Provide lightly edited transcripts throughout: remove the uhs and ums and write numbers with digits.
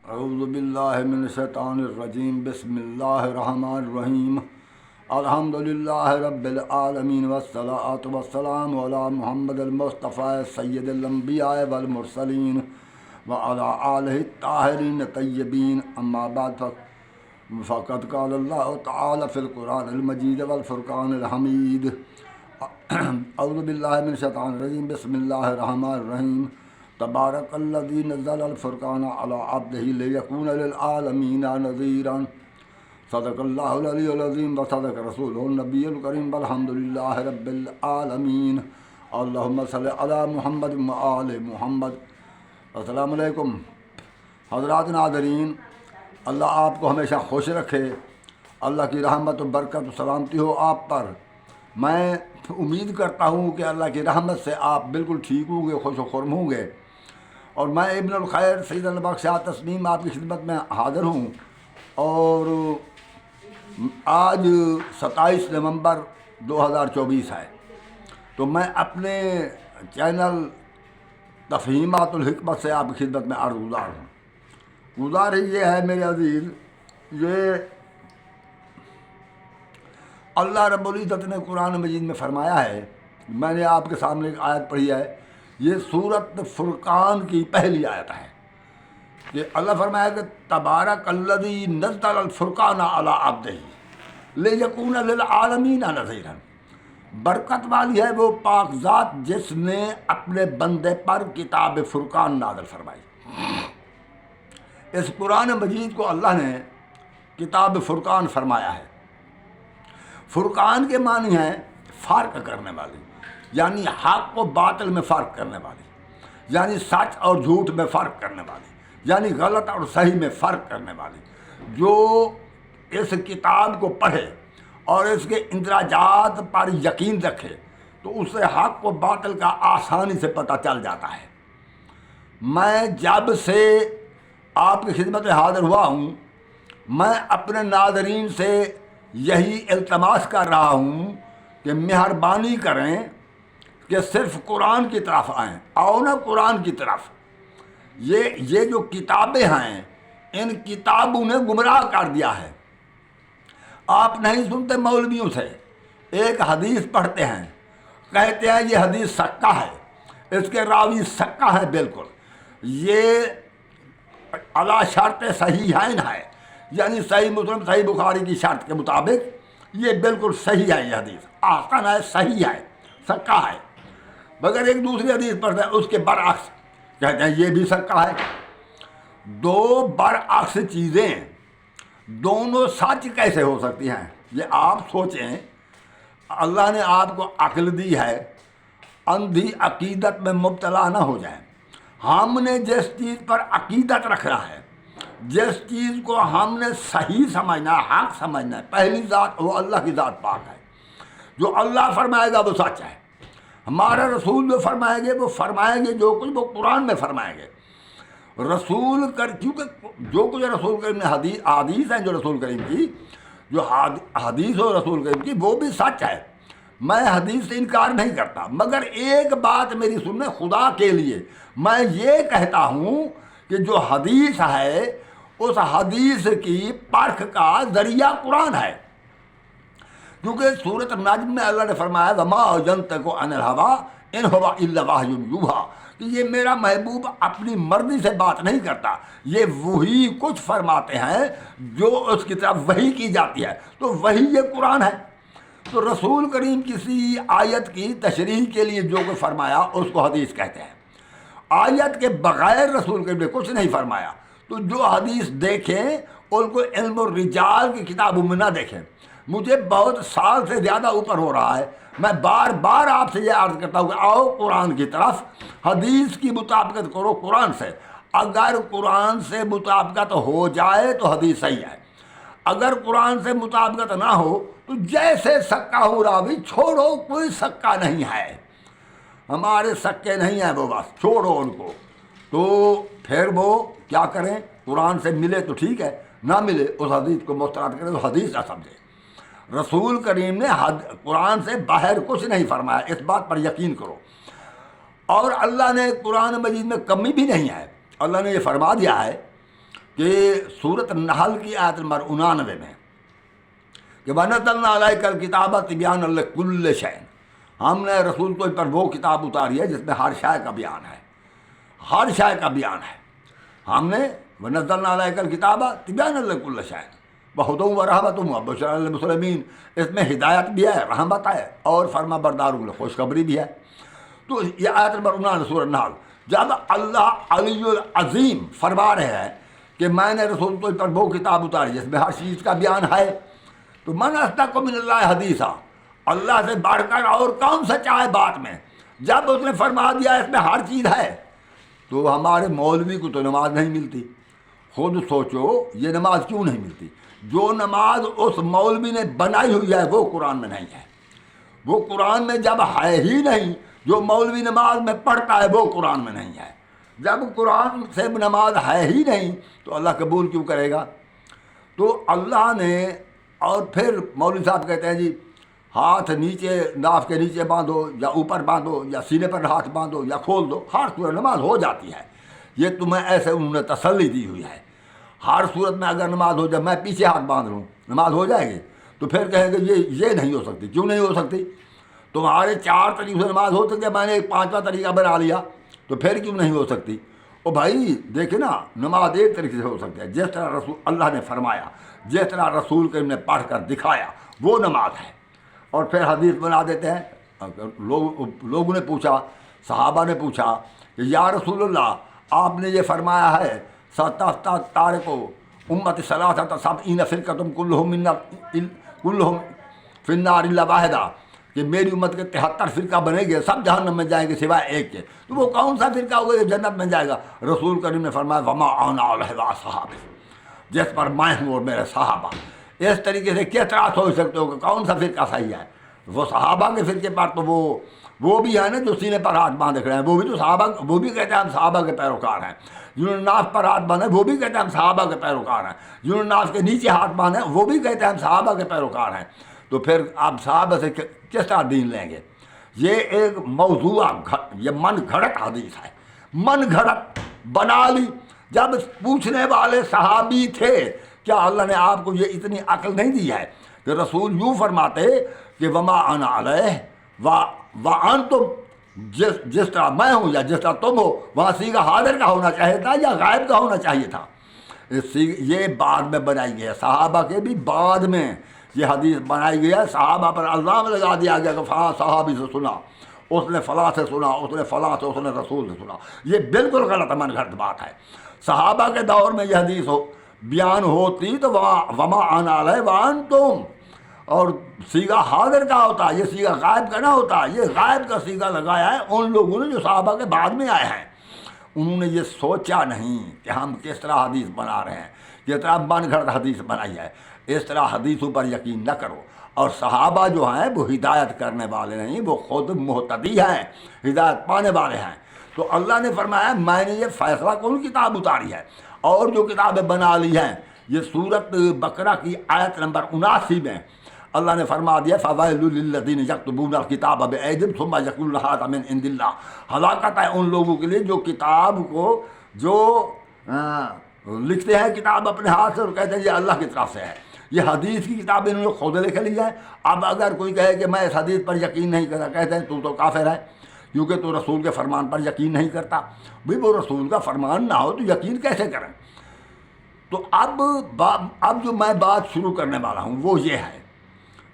اعوذ باللہ من الشیطان الرجیم بسم اللہ الرحمن الرحیم الحمد للہ رب العالمین والصلاۃ والسلام علی محمد المصطفیٰ سید الانبیاء والمرسلین وعلی آلہ الطاہرین الطیبین اما بعد فقد قال اللہ تعالی فی القرآن المجید والفرقان الحمید اعوذ باللہ من الشیطان الرجیم بسم اللہ الرحمن الرحیم تبارک الذی نزل الفرقان علی عبدہ لیکون للعالمین نذیرا صدق اللہ العلی العظیم وصدق رسولہ النبی الکریم والحمد للہ رب العالمین اللہم صلی علی محمد وآل محمد۔ السلام علیکم حضرات ناظرین، اللہ آپ کو ہمیشہ خوش رکھے، اللہ کی رحمت و برکت و سلامتی ہو آپ پر۔ میں امید کرتا ہوں کہ اللہ کی رحمت سے آپ بالکل ٹھیک ہوں گے، خوش و خرم ہوں گے، اور میں ابن الخیر سید البخش تسنیم آپ کی خدمت میں حاضر ہوں۔ اور آج 27 نومبر 2024 ہے، تو میں اپنے چینل تفہیمات الحکمت سے آپ کی خدمت میں عرض گزار ہوں۔ گزارش یہ ہے میرے عزیز، یہ اللہ رب العزت نے قرآن مجید میں فرمایا ہے، میں نے آپ کے سامنے ایک آیت پڑھی ہے، یہ سورۃ فرقان کی پہلی آیت ہے کہ اللہ فرمایا کہ تبارک الذی نزل الفرقان علی عبدہ لیکون للعالمین نذیرا۔ برکت والی ہے وہ پاک ذات جس نے اپنے بندے پر کتاب فرقان نازل فرمائی۔ اس قرآن مجید کو اللہ نے کتاب فرقان فرمایا ہے۔ فرقان کے معنی ہیں فرق کرنے والی، یعنی حق و باطل میں فرق کرنے والی، یعنی سچ اور جھوٹ میں فرق کرنے والی، یعنی غلط اور صحیح میں فرق کرنے والی۔ جو اس کتاب کو پڑھے اور اس کے اندراجات پر یقین رکھے تو اسے حق و باطل کا آسانی سے پتہ چل جاتا ہے۔ میں جب سے آپ کی خدمت میں حاضر ہوا ہوں، میں اپنے ناظرین سے یہی التماس کر رہا ہوں کہ مہربانی کریں کہ صرف قرآن کی طرف آئیں، آؤ نا قرآن کی طرف۔ یہ جو کتابیں ہیں، ان کتابوں نے گمراہ کر دیا ہے۔ آپ نہیں سنتے مولویوں سے، ایک حدیث پڑھتے ہیں، کہتے ہیں یہ حدیث سکہ ہے، اس کے راوی سکہ ہے، بالکل یہ علی شرط صحیحین ہے، یعنی صحیح مسلم صحیح بخاری کی شرط کے مطابق یہ بالکل صحیح ہے، یہ حدیث حسن ہے، صحیح ہے، سکہ ہے۔ مگر ایک دوسری حدیث پڑھتے ہیں، اس کے برعکس کہتے ہیں یہ بھی سکہ ہے۔ دو برعکس چیزیں دونوں سچ کیسے ہو سکتی ہیں؟ یہ آپ سوچیں۔ اللہ نے آپ کو عقل دی ہے، اندھی عقیدت میں مبتلا نہ ہو جائیں۔ ہم نے جس چیز پر عقیدت رکھنا ہے، جس چیز کو ہم نے صحیح سمجھنا ہے، حق سمجھنا ہے، پہلی ذات وہ اللہ کی ذات پاک ہے۔ جو اللہ فرمائے گا وہ سچ ہے، ہمارا رسول جو فرمائیں گے وہ فرمائیں گے، جو کچھ وہ قرآن میں فرمائیں گے۔ کیونکہ جو کچھ رسول کریم نے حدیث ہیں، جو رسول کریم کی جو حدیث ہو رسول کریم کی، وہ بھی سچ ہے۔ میں حدیث سے انکار نہیں کرتا، مگر ایک بات میری سننے، خدا کے لیے میں یہ کہتا ہوں کہ جو حدیث ہے اس حدیث کی پرکھ کا ذریعہ قرآن ہے۔ کیونکہ سورۃ النجم میں اللہ نے فرمایا وما ینطق عن الہویٰ ان ہو الا وحی یوحیٰ، کہ یہ میرا محبوب اپنی مرضی سے بات نہیں کرتا، یہ وہی کچھ فرماتے ہیں جو اس کی طرف وحی کی جاتی ہے، تو وہی یہ قرآن ہے۔ تو رسول کریم کسی آیت کی تشریح کے لیے جو کچھ فرمایا اس کو حدیث کہتے ہیں۔ آیت کے بغیر رسول کریم نے کچھ نہیں فرمایا۔ تو جو حدیث دیکھیں ان کو علم الرجال کی کتابوں میں نہ دیکھیں۔ مجھے بہت سال سے زیادہ اوپر ہو رہا ہے، میں بار بار آپ سے یہ عرض کرتا ہوں کہ آؤ قرآن کی طرف، حدیث کی مطابقت کرو قرآن سے۔ اگر قرآن سے مطابقت ہو جائے تو حدیث صحیح ہے، اگر قرآن سے مطابقت نہ ہو تو جیسے سکہ ہو راوی چھوڑو، کوئی سکہ نہیں ہے، ہمارے سکے نہیں ہیں وہ، بس چھوڑو ان کو۔ تو پھر وہ کیا کریں؟ قرآن سے ملے تو ٹھیک ہے، نہ ملے اس حدیث کو مسترد کریں، تو حدیث نہ سمجھے۔ رسول کریم نے قرآن سے باہر کچھ نہیں فرمایا، اس بات پر یقین کرو۔ اور اللہ نے قرآن مجید میں کمی بھی نہیں ہے، اللہ نے یہ فرما دیا ہے کہ سورۃ النحل کی آیت نمبر 99 میں کہ وَنَزَّلْنَا عَلَيْكَ الْكِتَابَ تِبْيَانًا لِكُلِّ شَيْءٍ، ہم نے رسول تو پر وہ کتاب اتاری ہے جس میں ہر شے کا بیان ہے، ہر شے کا بیان ہے۔ ہم نے وَنَزَّلْنَا عَلَيْكَ الْكِتَابَ تِبْيَانًا لِكُلِّ شَيْءٍ وَهُدًى وَرَحْمَةً وَبُشْرَىٰ لِلْمُسْلِمِينَ، اس میں ہدایت بھی ہے، رحمت ہے، اور فرما برداروں کے لیے خوشخبری بھی ہے۔ تو یہ آیت نمبر 99 سورۃ النحل، جب اللہ علی العظیم فرما رہے ہیں کہ میں نے رسول تو پر وہ کتاب اتاری جس میں ہر چیز کا بیان ہے، تو من اصدق من اللہ حدیثا، اللہ سے بڑھ کر اور کون سچا ہے بات میں؟ جب اس نے فرما دیا اس میں ہر چیز ہے، تو ہمارے مولوی کو تو نماز نہیں ملتی۔ خود سوچو یہ نماز کیوں نہیں ملتی؟ جو نماز اس مولوی نے بنائی ہوئی ہے وہ قرآن میں نہیں ہے، وہ قرآن میں جب ہے ہی نہیں، جو مولوی نماز میں پڑھتا ہے وہ قرآن میں نہیں ہے۔ جب قرآن سے نماز ہے ہی نہیں تو اللہ قبول کیوں کرے گا؟ تو اللہ نے، اور پھر مولوی صاحب کہتے ہیں جی ہاتھ نیچے ناف کے نیچے باندھو یا اوپر باندھو یا سینے پر ہاتھ باندھو یا کھول دو، ہر صورت نماز ہو جاتی ہے۔ یہ تمہیں ایسے انہوں نے تسلی دی ہوئی ہے، ہر صورت میں اگر نماز ہو جائے، میں پیچھے ہاتھ باندھ لوں نماز ہو جائے گی، تو پھر کہیں گے یہ نہیں ہو سکتی۔ کیوں نہیں ہو سکتی؟ تمہارے 4 طریقوں سے نماز ہو سکتی ہے، میں نے ایک 5واں طریقہ بنا لیا، تو پھر کیوں نہیں ہو سکتی؟ او بھائی دیکھیں نا، نماز ایک طریقے سے ہو سکتی ہے جس طرح رسول اللہ نے فرمایا، جس طرح رسول کریم نے پڑھ کر دکھایا وہ نماز ہے۔ اور پھر حدیث بنا دیتے ہیں۔ لوگوں نے پوچھا، صحابہ نے پوچھا کہ یا رسول اللہ آپ نے یہ فرمایا ہے تارکو امت ثلاثۃ سبعین فرقۃ کلہم فی النار الا واحدہ، کہ میری امت کے 73 فرقہ بنے گے، سب جہنم میں جائیں گے سوائے ایک کے۔ تو وہ کون سا فرقہ ہوگا جو جنت میں جائے گا؟ رسول کریم نے فرمایا وما انا علیہ واصحابی، جس پر میں ہوں اور میرے صحابہ۔ اس طریقے سے کس طرح سوچ سکتے ہو کہ کون سا فرقہ صحیح ہے؟ وہ صحابہ کے فرقے پر تو وہ بھی ہے نا جو سینے پر ہاتھ باندھے کھڑے ہیں، وہ بھی تو صحابہ، وہ بھی کہتے ہیں ہم صحابہ کے پیروکار ہیں۔ جنہوں نے ناف پر ہاتھ باندھے وہ بھی کہتے ہیں ہم صحابہ کے پیروکار ہیں۔ جنہوں نے ناف کے نیچے ہاتھ باندھے وہ بھی کہتے ہیں ہم صحابہ کے پیروکار ہیں۔ تو پھر آپ صحابہ سے کس طرح دین لیں گے؟ یہ ایک موضوع، یہ من گھڑت حدیث ہے، من گھڑت بنا لی۔ جب پوچھنے والے صحابی تھے، کیا اللہ نے آپ کو یہ اتنی عقل نہیں دی ہے کہ رسول یوں فرماتے کہ وما انا علیہ وانتم، جس طرح میں ہوں یا جس طرح تم ہو، وہاں صیغہ حاضر کا ہونا چاہیے تھا یا غائب کا ہونا چاہیے تھا؟ یہ بعد میں بنائی گئی ہے، صحابہ کے بھی بعد میں یہ حدیث بنائی گئی ہے۔ صحابہ پر الزام لگا دیا گیا کہ فلاں صحابی سے سنا، اس نے فلاں سے سنا، اس نے فلاں سے، اس نے رسول سے سنا۔ یہ بالکل غلط من گھڑت بات ہے۔ صحابہ کے دور میں یہ حدیث بیان ہوتی تو وما انا علیہ وانتم، اور صیغہ حاضر کا ہوتا، یہ صیغہ غائب کا نہ ہوتا۔ یہ غائب کا صیغہ لگایا ہے ان لوگوں نے جو صحابہ کے بعد میں آئے ہیں۔ انہوں نے یہ سوچا نہیں کہ ہم کس طرح حدیث بنا رہے ہیں، کس طرح من گھڑت حدیث بنائی ہے۔ اس طرح حدیثوں پر یقین نہ کرو۔ اور صحابہ جو ہیں وہ ہدایت کرنے والے نہیں، وہ خود مہتدی ہیں، ہدایت پانے والے ہیں۔ تو اللہ نے فرمایا میں نے یہ فیصلہ کون کتاب اتاری ہے، اور جو کتابیں بنا لی ہیں۔ یہ سورۃ بقرہ کی آیت نمبر 79 میں اللہ نے فرما دیا فویل للذین یکتبون الکتاب بایدیہم ثم یقولون ھذا من عند اللہ، ہلاکت ہے ان لوگوں کے لیے جو کتاب کو لکھتے ہیں کتاب اپنے ہاتھ سے اور کہتے ہیں یہ اللہ کی طرف سے ہے۔ یہ حدیث کی کتاب انہوں نے خود لکھ لی ہے۔ اب اگر کوئی کہے کہ میں اس حدیث پر یقین نہیں کرتا، کہتے ہیں تو کافر ہے، کیونکہ تو رسول کے فرمان پر یقین نہیں کرتا۔ بھئی وہ رسول کا فرمان نہ ہو تو یقین کیسے کریں؟ تو اب جو میں بات شروع کرنے والا ہوں وہ یہ ہے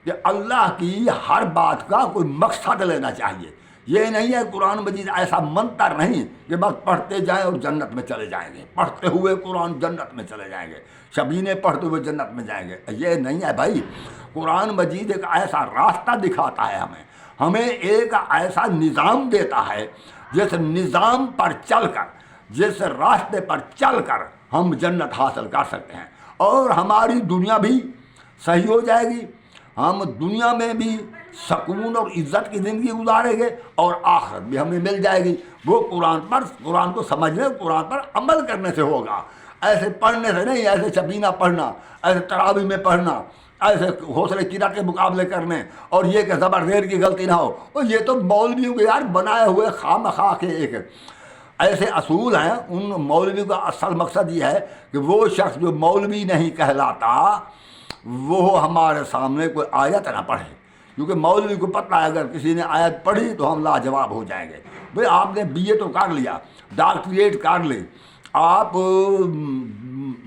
کہ اللہ کی ہر بات کا کوئی مقصد لینا چاہیے۔ یہ نہیں ہے قرآن مجید ایسا منتر نہیں کہ بس پڑھتے جائیں اور جنت میں چلے جائیں گے، پڑھتے ہوئے قرآن جنت میں چلے جائیں گے، شبینے پڑھتے ہوئے جنت میں جائیں گے۔ یہ نہیں ہے بھائی۔ قرآن مجید ایک ایسا راستہ دکھاتا ہے ہمیں ایک ایسا نظام دیتا ہے جس نظام پر چل کر، جس راستے پر چل کر ہم جنت حاصل کر سکتے ہیں، اور ہماری دنیا بھی صحیح ہو جائے گی، ہم دنیا میں بھی سکون اور عزت کی زندگی گزاریں گے، اور آخرت بھی ہمیں مل جائے گی۔ وہ قرآن کو سمجھنے، قرآن پر عمل کرنے سے ہوگا، ایسے پڑھنے سے نہیں، ایسے شبینہ پڑھنا، ایسے تراویح میں پڑھنا، ایسے حوصلے قرأت کے مقابلے کرنے، اور یہ کہ زبر زیر کی غلطی نہ ہو۔ اور یہ تو مولویوں کے یار بنائے ہوئے خواہ مخواہ کے ایک ایسے اصول ہیں. ان مولوی کا اصل مقصد یہ ہے کہ وہ شخص جو مولوی نہیں کہلاتا وہ ہمارے سامنے کوئی آیت نہ پڑھے، کیونکہ مولوی کو پتہ ہے اگر کسی نے آیت پڑھی تو ہم لاجواب ہو جائیں گے. بھئی آپ نے بی اے تو کر لیا، ڈاکٹریٹ کر لی، آپ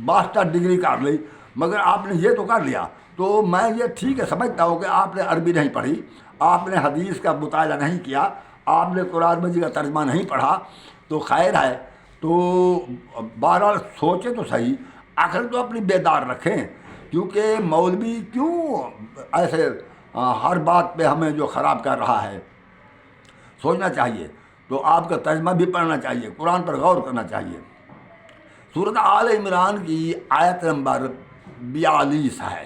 ماسٹر ڈگری کر لی، مگر آپ نے یہ تو کر لیا. تو میں یہ ٹھیک ہے سمجھتا ہوں کہ آپ نے عربی نہیں پڑھی، آپ نے حدیث کا مطالعہ نہیں کیا، آپ نے قرآن مجید کا ترجمہ نہیں پڑھا، تو خیر ہے. تو بہرحال سوچیں تو صحیح، عقل تو اپنی بیدار رکھیں. کیونکہ مولوی کیوں ایسے ہر بات پہ ہمیں جو خراب کر رہا ہے. سوچنا چاہیے. تو آپ کا ترجمہ بھی پڑھنا چاہیے، قرآن پر غور کرنا چاہیے. سورۃ آل عمران کی آیت نمبر 42 ہے.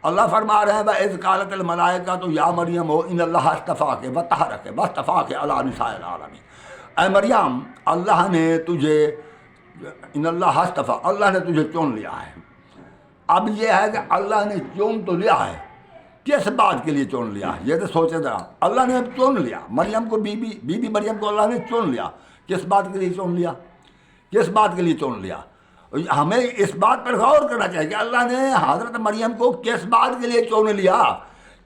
اللہ فرما رہے ہیں وَإِذْ قَالَتِ الْمَلَائِكَةُ يَا مَرْيَمُ إِنَّ اللَّهَ اصْطَفَاكِ وَطَهَّرَكِ وَاصْطَفَاكِ عَلَىٰ نِسَاءِ الْعَالَمِينَ. اے مریم، اللہ نے تجھے ان اللہ اصطفیٰ، اللہ نے تجھے چن لیا ہے. اب یہ ہے کہ اللہ نے چن تو لیا ہے، کس بات کے لیے چن لیا؟ یہ تو سوچے ذرا. اللہ نے اب چن لیا مریم کو، بی بی مریم کو اللہ نے چن لیا. کس بات کے لیے چن لیا؟ کس بات کے لیے چن لیا؟ ہمیں اس بات پر غور کرنا چاہیے کہ اللہ نے حضرت مریم کو کس بات کے لیے چن لیا،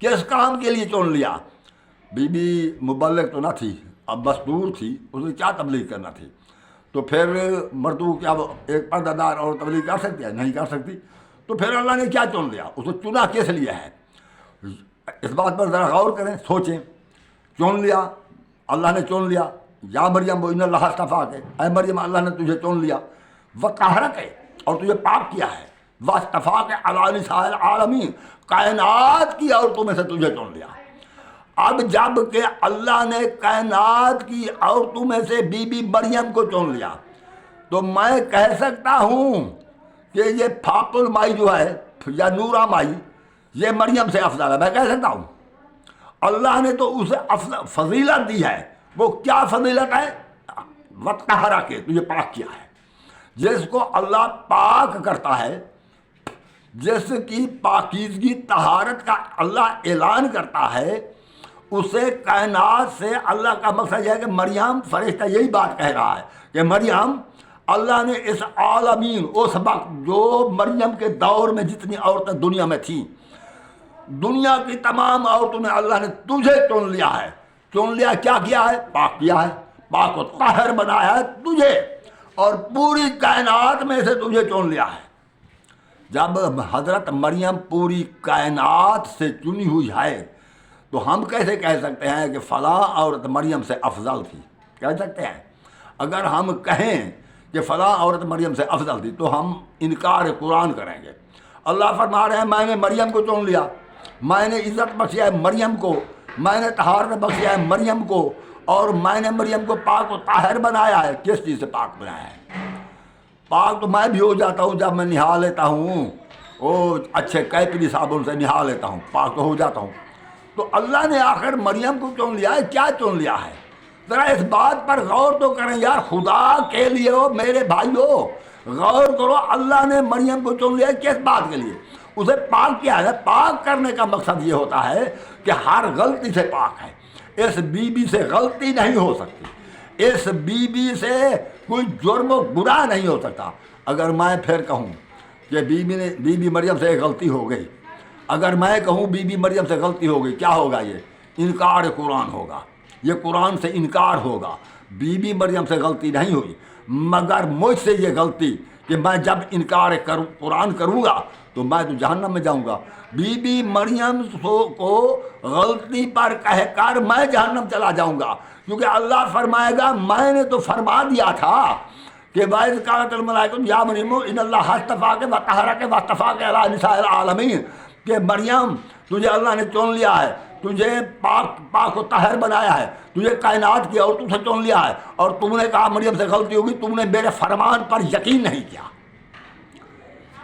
کس کام کے لیے چن لیا. بی بی مبلغ تو نہ تھی، اب مستور تھی، اس نے کیا تبلیغ کرنا تھی؟ تو پھر مردوں کیا ایک پردہ دار اور تبلیغ کر سکتی ہے؟ نہیں کر سکتی. تو پھر اللہ نے کیا چن لیا؟ اسے چنا کس لیے ہے؟ اس بات پر ذرا غور کریں، سوچیں. چن لیا، اللہ نے چن لیا. یا مریم وہ ان اللہ اصطفاک، اے مریم اللہ نے تجھے چن لیا. وطہرک، اور تجھے پاک کیا ہے. واصطفاک علی نساء العالمین، کائنات کی عورتوں میں سے تجھے چن لیا. اب جب کہ اللہ نے کائنات کی عورتوں میں سے بی بی مریم کو چن لیا، تو میں کہہ سکتا ہوں کہ یہ فاطل مائی جو ہے یا نورا مائی یہ مریم سے افضل ہے؟ میں کہہ سکتا ہوں. اللہ نے تو اسے افضل فضیلت دی ہے. وہ کیا فضیلت ہے؟ وطہرا کے، تجھے پاک کیا ہے. جس کو اللہ پاک کرتا ہے، جس کی پاکیزگی طہارت کا اللہ اعلان کرتا ہے، اسے کائنات سے اللہ کا مقصد یہ ہے کہ مریم، فرشتہ یہی بات کہہ رہا ہے کہ مریم، اللہ نے اس عالمین، اس وقت جو مریم کے دور میں جتنی عورتیں دنیا میں تھیں، دنیا کی تمام عورتوں میں اللہ نے تجھے چن لیا ہے. چن لیا کیا کیا ہے؟ پاک کیا ہے، پاک و طاہر بنایا ہے تجھے، اور پوری کائنات میں سے تجھے چن لیا ہے. جب حضرت مریم پوری کائنات سے چنی ہوئی ہے تو ہم کیسے کہہ سکتے ہیں کہ فلاں عورت مریم سے افضل تھی؟ کہہ سکتے ہیں؟ اگر ہم کہیں کہ فلاں عورت مریم سے افضل تھی تو ہم انکار قرآن کریں گے. اللہ فرما رہے ہیں میں نے مریم کو چن لیا، میں نے عزت بخشیا ہے مریم کو، میں نے طہارت بخشیا ہے مریم کو، اور میں نے مریم کو پاک و طاہر بنایا ہے. کس چیز سے پاک بنایا ہے؟ پاک تو میں بھی ہو جاتا ہوں جب میں نہا لیتا ہوں، وہ اچھے کیپری صابن سے نہا لیتا ہوں، پاک تو ہو جاتا ہوں. تو اللہ نے آخر مریم کو چن لیا ہے. کیا چن لیا ہے؟ ذرا اس بات پر غور تو کریں یار، خدا کے لیے ہو میرے بھائیو، غور کرو. اللہ نے مریم کو چن لیا ہے کس بات کے لیے؟ اسے پاک کیا ہے. پاک کرنے کا مقصد یہ ہوتا ہے کہ ہر غلطی سے پاک ہے. اس بی بی سے غلطی نہیں ہو سکتی، اس بی بی سے کوئی جرم و گناہ نہیں ہو سکتا. اگر میں پھر کہوں کہ بی بی مریم سے ایک غلطی ہو گئی، اگر میں کہوں بی بی مریم سے غلطی ہو گئی، کیا ہوگا؟ یہ انکار قرآن ہوگا، یہ قرآن سے انکار ہوگا. بی بی مریم سے غلطی نہیں ہوئی، مگر مجھ سے یہ غلطی کہ میں جب انکار قرآن کروں گا تو میں تو جہنم میں جاؤں گا. بی بی مریم کو غلطی پر کہہ کر میں جہنم چلا جاؤں گا، کیونکہ اللہ فرمائے گا میں نے تو فرما دیا تھا کہ وَإِذْ قَالَتِ الْمَلَائِكَةُ يَا مَرْيَمُ إِنَّ اللَّهَ اصْطَفَاكِ وَطَهَّرَكِ وَاصْطَفَاكِ عَلَىٰ نِسَاءِ الْعَالَمِينَ، کہ مریم تجھے اللہ نے چن لیا ہے، تجھے پاک و طاہر بنایا ہے، تجھے کائنات کی عورتوں سے چن لیا ہے، اور تم نے کہا مریم سے غلطی ہوگی، تم نے میرے فرمان پر یقین نہیں کیا.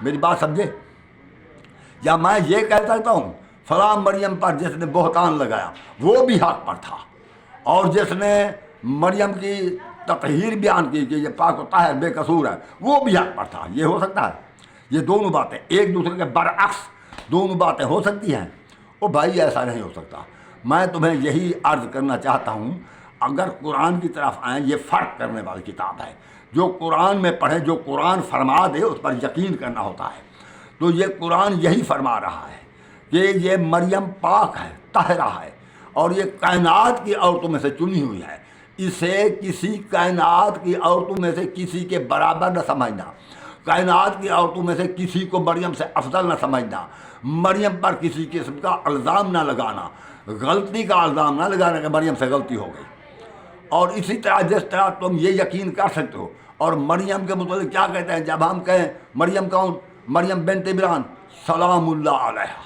میری بات سمجھے؟ یا میں یہ کہہ سکتا ہوں فلاں مریم پر جس نے بہتان لگایا وہ بھی حق پر تھا، اور جس نے مریم کی تطہیر بیان کی کہ یہ پاک و طاہر بے قصور ہے وہ بھی حق پر تھا. یہ ہو سکتا ہے؟ یہ دونوں باتیں ایک دوسرے کے برعکس دونوں باتیں ہو سکتی ہیں؟ او بھائی ایسا نہیں ہو سکتا. میں تمہیں یہی عرض کرنا چاہتا ہوں، اگر قرآن کی طرف آئیں یہ فرق کرنے والی کتاب ہے. جو قرآن میں پڑھے، جو قرآن فرما دے اس پر یقین کرنا ہوتا ہے. تو یہ قرآن یہی فرما رہا ہے کہ یہ مریم پاک ہے، طاہرہ ہے، اور یہ کائنات کی عورتوں میں سے چنی ہوئی ہے. اسے کسی کائنات کی عورتوں میں سے کسی کے برابر نہ سمجھنا، کائنات کی عورتوں میں سے کسی کو مریم سے افضل نہ سمجھنا، مریم پر کسی قسم کا الزام نہ لگانا، غلطی کا الزام نہ لگانا کہ مریم سے غلطی ہو گئی. اور اسی طرح جس طرح تم یہ یقین کر سکتے ہو. اور مریم کے متعلق کیا کہتے ہیں؟ جب ہم کہیں مریم کون؟ مریم بنت عمران سلام اللہ علیہ،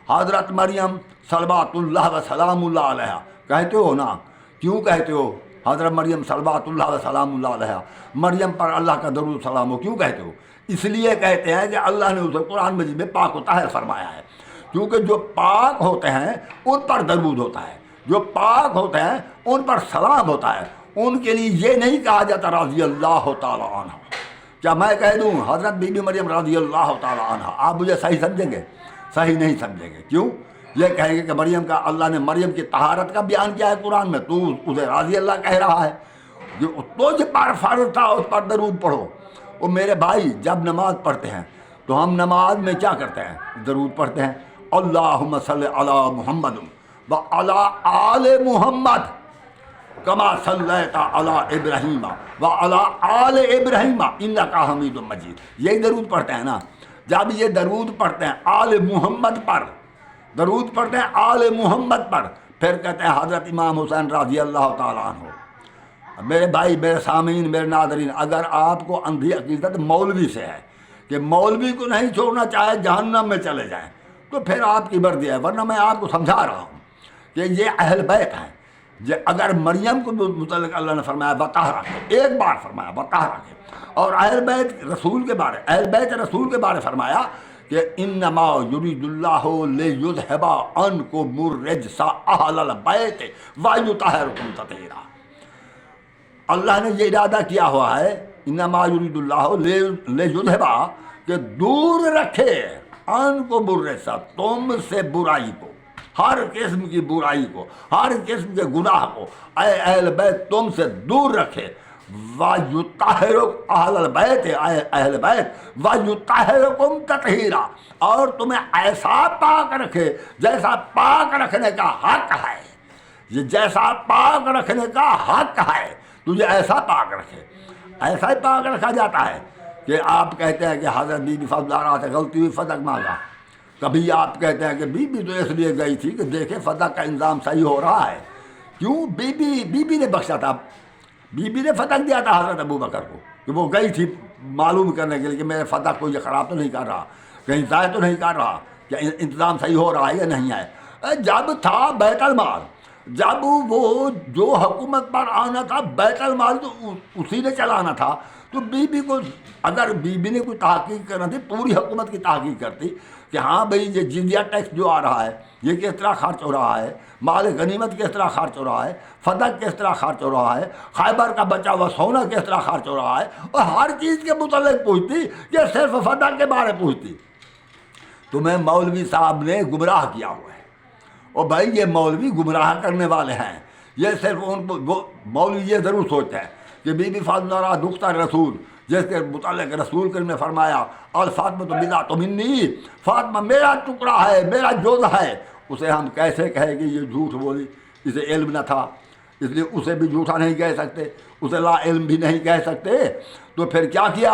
حضرت مریم صلوات اللہ و سلام اللہ علیہ کہتے ہو نا. کیوں کہتے ہو حضرت مریم صلوات اللہ و سلام اللہ علیہ؟ مریم پر اللہ کا درود سلام ہو، کیوں کہتے ہو؟ اس لیے کہتے ہیں کہ اللہ نے اسے قرآن مجید میں پاک و طاہر فرمایا ہے. کیونکہ جو پاک ہوتے ہیں ان پر درود ہوتا ہے، جو پاک ہوتے ہیں ان پر سلام ہوتا ہے. ان کے لیے یہ نہیں کہا جاتا رضی اللہ تعالی عنہ. کیا میں کہہ دوں حضرت بی بی مریم رضی اللہ تعالی عنہ، آپ مجھے صحیح سمجھیں گے؟ صحیح نہیں سمجھیں گے. کیوں؟ یہ کہیں گے کہ مریم کا، اللہ نے مریم کی طہارت کا بیان کیا ہے قرآن میں، تو اسے رضی اللہ کہہ رہا ہے. جو تجھ پر فرض تھا اس پر درود پڑھو. وہ میرے بھائی جب نماز پڑھتے ہیں تو ہم نماز میں کیا کرتے ہیں؟ درود پڑھتے ہیں. اللہم صلی علی محمد و علی آل محمد کما صلیت علی ابراہیم و علی آل ابراہیم انک حمید مجید. یہی درود پڑھتے ہیں نا. جب یہ درود پڑھتے ہیں آل محمد پر، درود پڑھتے ہیں آل محمد پر، پھر کہتے ہیں حضرت امام حسین رضی اللہ تعالیٰ عنہ. میرے بھائی، میرے سامعین، میرے ناظرین، اگر آپ کو اندھی عقیدت مولوی سے ہے کہ مولوی کو نہیں چھوڑنا چاہے جہنم میں چلے جائیں، تو پھر آپ کی مرضی ہے. ورنہ میں آپ کو سمجھا رہا ہوں کہ یہ اہل بیت ہیں. اگر مریم کو متعلق اللہ نے فرمایا بطہرہ، ایک بار فرمایا بطہرہ کے، اور اہل بیت رسول کے بارے، اہل بیت رسول کے بارے فرمایا کہ انما یرید اللہ لیذھب عنکم الرجس اہل البیت ویطہرکم تطہیرا. اللہ نے یہ ارادہ کیا ہوا ہے، انما یرید اللہ لیذھب، کہ دور رکھے عنکم الرجس، تم سے برائی کو، ہر قسم کی برائی کو، ہر قسم کے گناہ کو اے اہل بیت تم سے دور رکھے. وَيُطَهِّرُكُمْ اہل البیت، اے اہل بیت، وَيُطَهِّرُكُمْ تطہیرا، اور تمہیں ایسا پاک رکھے جیسا پاک رکھنے کا حق ہے. یہ جیسا پاک رکھنے کا حق ہے تجھے ایسا پاک رکھے. ایسا ہی پاک رکھا جاتا ہے کہ آپ کہتے ہیں کہ حضرت بی بی فضلہ سے غلطی ہوئی، فتح مانگا. کبھی آپ کہتے ہیں کہ بی بی تو اس لیے گئی تھی کہ دیکھے فتح کا انتظام صحیح ہو رہا ہے. کیوں؟ بی بی نے بخشا تھا، بی بی نے فتح دیا تھا حضرت ابو بکر کو، کہ وہ گئی تھی معلوم کرنے کے لیے کہ میرے فتح کو یہ خراب تو نہیں کر رہا، کہیں ضائع تو نہیں کر رہا، کہ انتظام صحیح ہو رہا ہے یا نہیں ہے. جب تھا بیت المال، جب وہ جو حکومت پر آنا تھا بیت المال تو اسی نے چلانا تھا. تو بی بی کو، اگر بی بی نے کوئی تحقیق کرنا تھی، پوری حکومت کی تحقیق کرتی کہ ہاں بھئی یہ جزیہ ٹیکس جو آ رہا ہے یہ کس طرح خرچ ہو رہا ہے، مال غنیمت کس طرح خرچ ہو رہا ہے، فتح کس طرح خرچ ہو رہا ہے، خیبر کا بچا ہوا سونا کس طرح خرچ ہو رہا ہے، اور ہر چیز کے متعلق پوچھتی، کہ صرف فتح کے بارے پوچھتی. تمہیں مولوی صاحب نے گمراہ کیا ہوا ہے. اور بھائی یہ مولوی گمراہ کرنے والے ہیں. یہ صرف ان کو مولوی یہ ضرور سوچتا ہے کہ بی بی فاطمہ دختر رسول، جس کے متعلق رسول کریم نے فرمایا الفاطمہ تو بضعۃ منی، فاطمہ میرا ٹکڑا ہے، میرا جز ہے. اسے ہم کیسے کہیں کہ یہ جھوٹ بولی، اسے علم نہ تھا، اس لیے اسے بھی جھوٹا نہیں کہہ سکتے، اسے لا علم بھی نہیں کہہ سکتے. تو پھر کیا کیا؟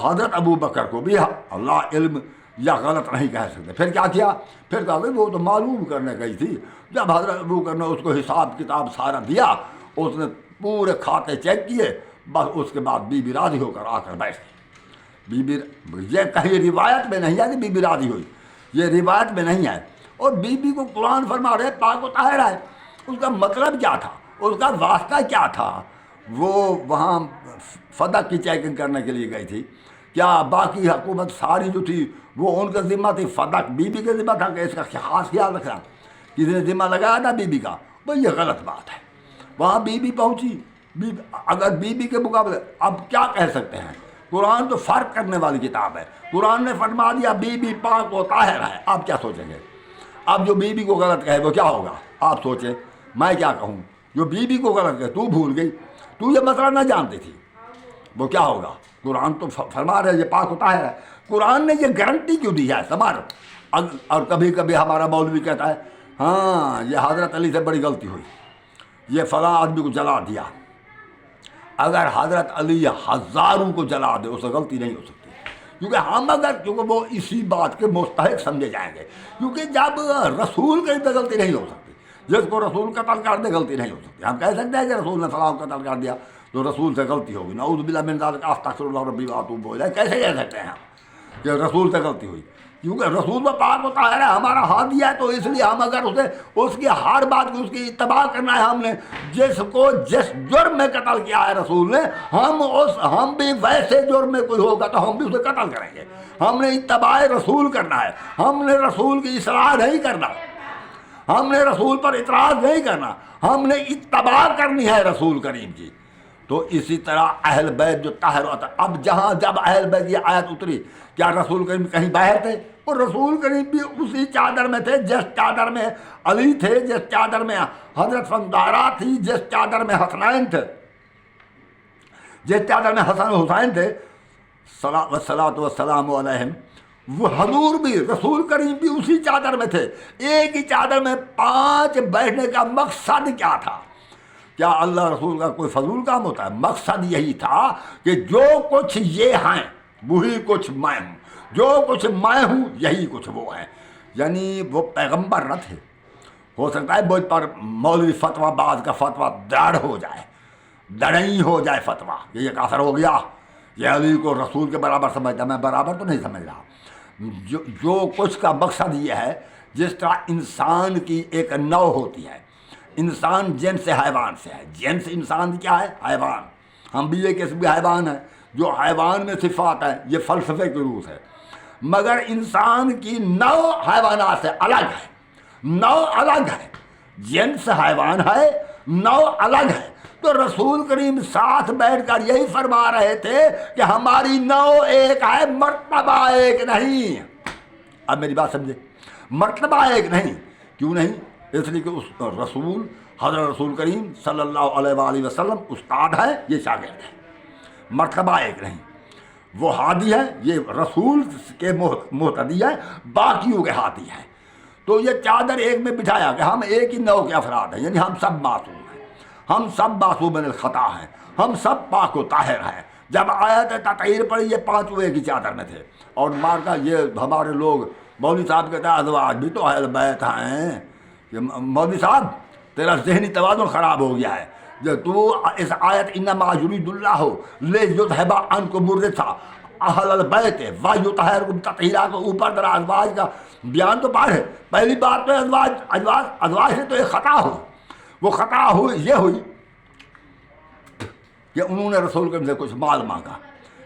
حضرت ابو بکر کو بھی اللہ علم یا غلط نہیں کہہ سکتے. پھر کیا کیا؟ پھر کہا کہ وہ تو معلوم کرنے گئی تھی. جب حضرت ابو بکر نے اس کو حساب کتاب سارا دیا، اس نے پورے کھاتے چیک کیے، بس اس کے بعد بی بی راضی ہو کر آ کر بیٹھ گئی. بی بی، یہ کہیں روایت میں نہیں ہے کہ بی بی راضی ہوئی، یہ روایت میں نہیں ہے. اور بی بی کو قرآن فرما رہے پاک و طاہرہ ہے. اس کا مطلب کیا تھا؟ اس کا واسطہ کیا تھا؟ وہ وہاں فتح کی چیکنگ کرنے کے لیے گئی تھی. کیا باقی حکومت ساری جو تھی وہ ان کا ذمہ تھی؟ فتح بی بی کا ذمہ تھا کہ اس کا خاص خیال رکھنا. کسی نے ذمہ لگایا تھا بی بی کا؟ بھائی یہ غلط بات ہے. وہاں بی بی پہنچی، اگر بی بی کے مقابلے اب کیا کہہ سکتے ہیں؟ قرآن تو فرق کرنے والی کتاب ہے. قرآن نے فرما دیا بی بی پاک و طاہر ہے. آپ کیا سوچیں گے؟ اب جو بی بی کو غلط کہے وہ کیا ہوگا؟ آپ سوچیں. میں کیا کہوں؟ جو بیوی کو غلط کہے تو بھول گئی، تو یہ مسئلہ نہ جانتی تھی، وہ کیا ہوگا؟ قرآن تو فرما رہے یہ پاک ہوتا ہے، قرآن نے یہ گارنٹی کیوں دی ہے سمار۔ اور کبھی کبھی ہمارا مولوی کہتا ہے ہاں یہ حضرت علی سے بڑی غلطی ہوئی، یہ فلاں آدمی کو جلا دیا۔ اگر حضرت علی ہزاروں کو جلا دے اس سے غلطی نہیں ہو سکتی، کیونکہ وہ اسی بات کے مستحق سمجھے جائیں گے، کیونکہ جب رسول کہیں تو غلطی نہیں ہو سکتی، جس کو رسول قتل کر دے غلطی نہیں ہو سکتی۔ ہم کہہ سکتے ہیں کہ رسول نے فلاں کو قتل کر دیا تو رسول سے غلطی ہوگی، نعوذ باللہ من ذالک، استغفر اللہ ربی واتوب الیہ، کیسے کہہ سکتے ہیں ہم کہ رسول سے غلطی ہوئی؟ کیونکہ رسول وہ پاک ہوتا ہے، ہمارا ہادی ہے، تو اس لیے ہم اگر اس کی ہر بات کی اس کی اتباع کرنا ہے، ہم نے جس جرم میں قتل کیا ہے رسول نے، ہم بھی ویسے جرم میں کوئی ہوگا تو ہم بھی اسے قتل کریں گے۔ ہم نے اتباع رسول کرنا ہے، ہم نے رسول کی اصلاح نہیں کرنا، ہم نے رسول پر اعتراض نہیں کرنا، ہم نے اتباع کرنی ہے رسول کریم کی۔ تو اسی طرح اہل بیت جو طاہر ہوتا، اب جب اہل بیت یہ آیت اتری، کیا رسول کریم کہیں باہر تھے؟ اور رسول کریم بھی اسی چادر میں تھے جس چادر میں علی تھے، جس چادر میں حضرت فندارہ تھی، جس چادر میں حسنین تھے، جس چادر میں حسن و حسین تھے صلوات والسلام علیہم، وہ حضور بھی رسول کریم بھی اسی چادر میں تھے۔ ایک ہی چادر میں 5 بیٹھنے کا مقصد کیا تھا؟ کیا اللہ رسول کا کوئی فضول کام ہوتا ہے؟ مقصد یہی تھا کہ جو کچھ یہ ہیں وہی کچھ میں ہوں، جو کچھ میں ہوں یہی کچھ وہ ہیں۔ یعنی وہ پیغمبر نہ تھے۔ ہو سکتا ہے مجھ پر مولوی فتویٰ، بعض کا فتویٰ دڑ ہو جائے، دڑئی ہو جائے فتویٰ کہ یہ کافر ہو گیا، یہ علی کو رسول کے برابر سمجھتا۔ میں برابر تو نہیں سمجھ رہا، جو کچھ کا مقصد یہ ہے، جس طرح انسان کی ایک نوع ہوتی ہے، انسان جنس حیوان سے ہے، جنس انسان کیا ہے؟ حیوان۔ ہم بھی ایک قسم کے حیوان ہیں، جو حیوان میں صفات ہے، یہ فلسفے کی روح ہے، مگر انسان کی نوع حیوانات سے الگ ہے، نوع الگ ہے، جنس حیوان ہے، نوع الگ ہے۔ تو رسول کریم ساتھ بیٹھ کر یہی فرما رہے تھے کہ ہماری نوع ایک ہے، مرتبہ ایک نہیں۔ اب میری بات سمجھے، مرتبہ ایک نہیں، کیوں نہیں؟ اس لیے کہ اس رسول حضرت رسول کریم صلی اللہ علیہ وآلہ وسلم استاد ہے، یہ شاگرد ہے، مرتبہ ایک نہیں۔ وہ ہادی ہے، یہ رسول کے مہتدی ہے، باقیوں کے ہادی ہے۔ تو یہ چادر ایک میں بٹھایا کہ ہم ایک ہی نوع کے افراد ہیں، یعنی ہم سب معصوم ہیں، ہم سب معصوم من الخطا ہیں، ہم سب پاک و طاہر ہیں۔ جب آیت تطہیر پڑی، یہ 5 ایک ہی چادر میں تھے۔ اور مار کا یہ ہمارے لوگ مولوی صاحب کہتے ہیں ازواج بھی تو اہل بیت ہیں۔ مولوی صاحب تیرا ذہنی توازن خراب ہو گیا ہے، جب تو اس آیت انما یرید اللہ لیذھب عنکم الرجس اہل البیت ویطہرکم تطہیرا کو اوپر در ازواج کا بیان تو پڑھ ہے۔ پہلی بات تو ازواج سے تو ایک خطا ہوئی، وہ خطا ہوئی یہ ہوئی کہ انہوں نے رسول کریم سے کچھ مال مانگا۔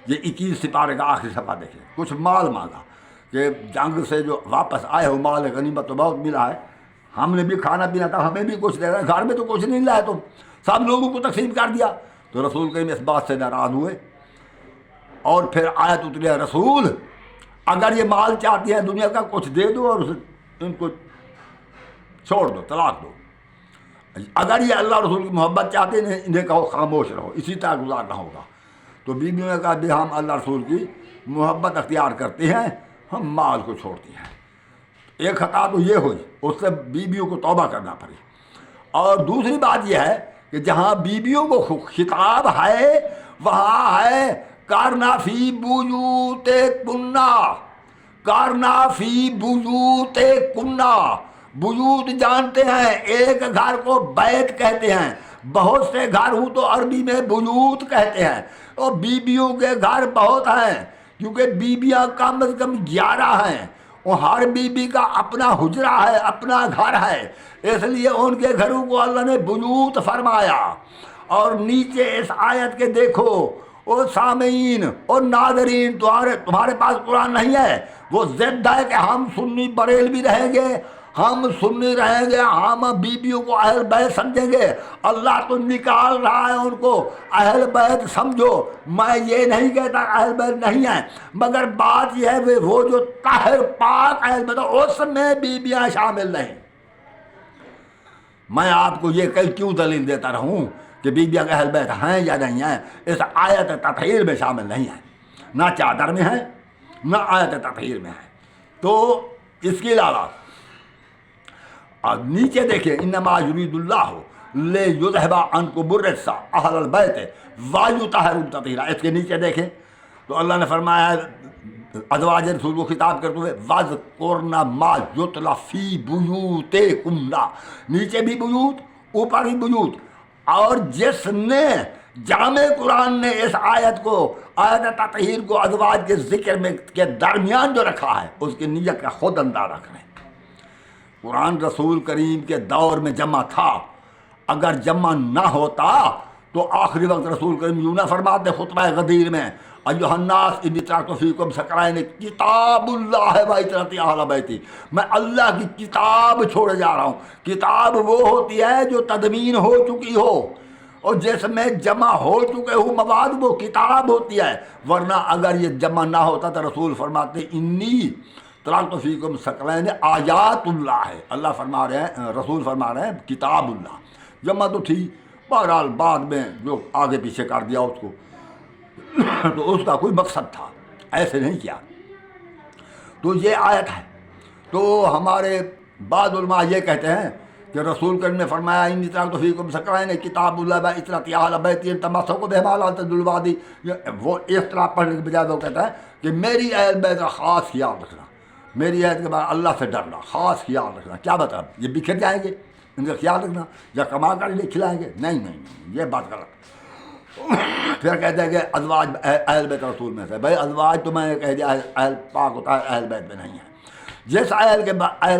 یہ 21 سپارے کا آخری صفحہ دیکھیں، کچھ مال مانگا کہ جنگ سے جو واپس آئے ہو مال غنیمت تو بہت ملا ہے، ہم نے بھی کھانا پینا تھا، ہمیں بھی کچھ دے رہے ہیں، گھر میں تو کچھ نہیں لائے، تو سب لوگوں کو تقسیم کر دیا۔ تو رسول کریم اس بات سے ناراض ہوئے، اور پھر آیت اتری ہے رسول اگر یہ مال چاہتی ہیں دنیا کا کچھ دے دو اور ان کو چھوڑ دو، طلاق دو۔ اگر یہ اللہ رسول کی محبت چاہتے ہیں انہیں کہو خاموش رہو، اسی طرح گزارنا ہوگا۔ تو بیویوں نے کہا بھی ہم اللہ رسول کی محبت اختیار کرتے ہیں، ہم مال کو چھوڑتے ہیں۔ ایک خطا تو یہ ہوئی، اس سے بیویوں کو توبہ کرنا پڑی۔ اور دوسری بات یہ ہے کہ جہاں بیویوں کو خطاب ہے وہاں ہے کارنا فی بیوتکن، کارنا فی بیوتکن۔ بیوت جانتے ہیں، ایک گھر کو بیت کہتے ہیں، بہت سے گھر ہوں تو عربی میں بیوت کہتے ہیں، اور بیویوں کے گھر بہت ہیں، کیونکہ بیویاں کم از کم 11 ہیں، اور ہر بیوی کا اپنا حجرہ ہے، اپنا گھر ہے، اس لیے ان کے گھروں کو اللہ نے بیوت فرمایا۔ اور نیچے اس آیت کے دیکھو، اور سامعین اور ناظرین، تمہارے پاس قرآن نہیں ہے، وہ ضد ہے کہ ہم سنی بریلوی رہیں گے، ہم سنی رہیں گے، ہم بیویوں کو اہل بیت سمجھیں گے۔ اللہ تو نکال رہا ہے ان کو، اہل بیت سمجھو۔ میں یہ نہیں کہتا اہل بیت نہیں ہیں، مگر بات یہ ہے وہ جو طاہر پاک اہل بیت اس میں بیویاں شامل نہیں۔ میں آپ کو یہ کئی کیوں دلیل دیتا رہوں کہ بیویاں اہل بیت ہیں یا نہیں ہیں؟ اس آیت تطہیر میں شامل نہیں ہیں، نہ چادر میں ہیں نہ آیت تطہیر میں ہیں۔ تو اس کے علاوہ نیچے دیکھیں، انما یرید اللہ لیذھب عنکم الرجس اہل البیت ویطہرکم تطہیرا، اس کے نیچے دیکھیں تو اللہ نے فرمایا ازواج رسول کو خطاب کرتے ہوئے وَاذْكُرْنَ مَا يُتْلَىٰ فِي بُيُوتِكُنَّ، نیچے بھی بیوت اوپر ہی بیوت۔ اور جس نے جامع قرآن نے اس آیت کو، آیت تطہیر کو ازواج کے ذکر میں کے درمیان جو رکھا ہے، اس کی نیت کا خود اندازہ کریں۔ قرآن رسول کریم کے دور میں جمع تھا، اگر جمع نہ ہوتا تو آخری وقت رسول کریم یوں نہ فرماتے خطبہ غدیر میں ایھا الناس انی ترکت فیکم ثقلین کتاب اللہ و عترتی اہل بیتی، میں اللہ کی کتاب چھوڑے جا رہا ہوں۔ کتاب وہ ہوتی ہے جو تدوین ہو چکی ہو، اور جس میں جمع ہو چکے ہو مواد وہ کتاب ہوتی ہے، ورنہ اگر یہ جمع نہ ہوتا تو رسول فرماتے انی ترکت فیکم ثقلین آیات اللہ ہے، اللہ فرما رہے ہیں، رسول فرما رہے ہیں کتاب اللہ۔ جمع تو تھی، بہرحال بعد میں جو آگے پیچھے کر دیا اس کو، تو اس کا کوئی مقصد تھا، ایسے نہیں کیا۔ تو یہ آیت ہے۔ تو ہمارے بعض علماء یہ کہتے ہیں کہ رسول کریم نے فرمایا انی ترکت فیکم ثقلین کتاب اللہ و عترتی اہل بیتی تمسکوا بہما لا تضلوا بعدی، وہ اس طرح پڑھنے کے بجائے وہ کہتا ہے کہ میری اہل بیت کا خاص خیال رکھنا، میری عہد کے بعد اللہ سے ڈرنا، خاص خیال رکھنا۔ کیا مطلب؟ یہ بکھر جائیں گے، ان کا خیال رکھنا، یا کما کر انہیں کھلائیں گے؟ نہیں نہیں نہیں، یہ بات غلط۔ پھر کہتے ہیں کہ ازواج اہل بیت رسول میں سے، بھائی ازواج تو میں نے کہہ دیا اہل پاک ہوتا ہے، اہل بیت میں نہیں ہے۔ جس اہل